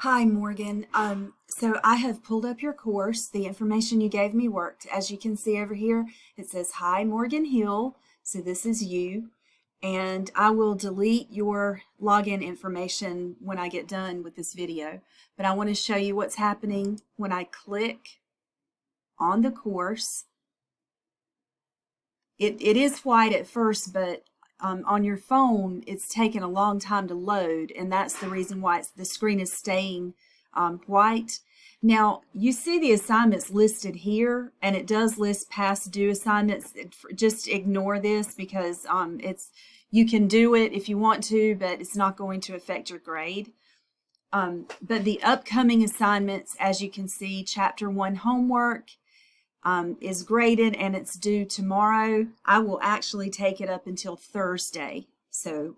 Hi, Morgan. So I have pulled up your course. The information you gave me worked. As you can see over here, it says, Hi, Morgan Hill. So this is you. And I will delete your login information when I get done with this video. But I want to show you what's happening when I click on the course. It is white at first, but on your phone, it's taken a long time to load, and that's the reason why the screen is staying white. Now, you see the assignments listed here, and it does list past due assignments. Just ignore this because you can do it if you want to, but it's not going to affect your grade. But the upcoming assignments, as you can see, Chapter 1 homework, is graded and it's due tomorrow. I will actually take it up until Thursday. So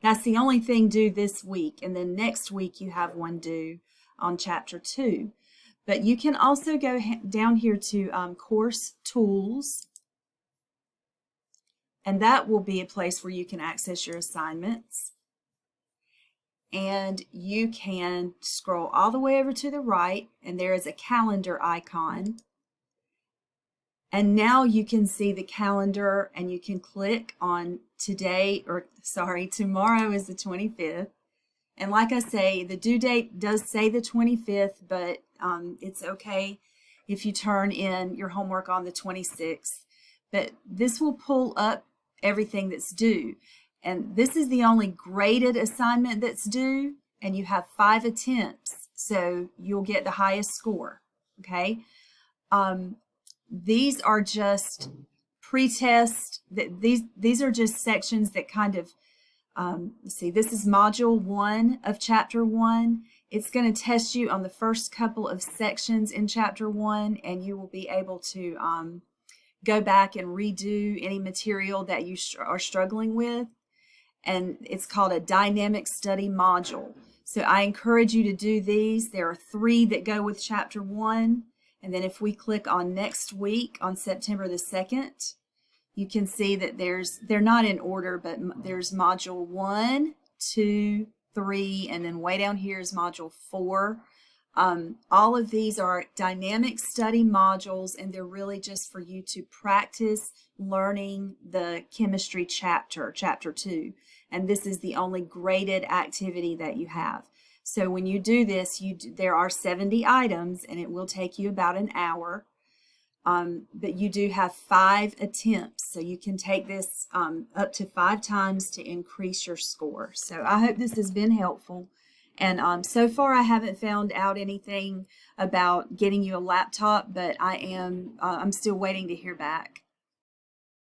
that's the only thing due this week. And then next week you have one due on Chapter 2. But you can also go down here to Course Tools. And that will be a place where you can access your assignments. And you can scroll all the way over to the right, and there is a calendar icon. And now you can see the calendar and you can click on tomorrow is the 25th. And like I say, the due date does say the 25th, but it's okay if you turn in your homework on the 26th. But this will pull up everything that's due. And this is the only graded assignment that's due, and you have 5 attempts, so you'll get the highest score, okay? These are just pre-test. These are just sections that kind of, let's see, this is Module 1 of Chapter 1. It's going to test you on the first couple of sections in Chapter 1, and you will be able to go back and redo any material that you are struggling with. And it's called a dynamic study module. So I encourage you to do these. There are 3 that go with Chapter 1. And then if we click on next week on September the 2nd, you can see that they're not in order, but there's Module 1, 2, 3, and then way down here is Module 4. All of these are dynamic study modules, and they're really just for you to practice learning the chemistry chapter 2. And this is the only graded activity that you have. So when you do this, there are 70 items, and it will take you about an hour. But you do have 5 attempts, so you can take this up to 5 times to increase your score. So I hope this has been helpful. And so far, I haven't found out anything about getting you a laptop, but I'm still waiting to hear back.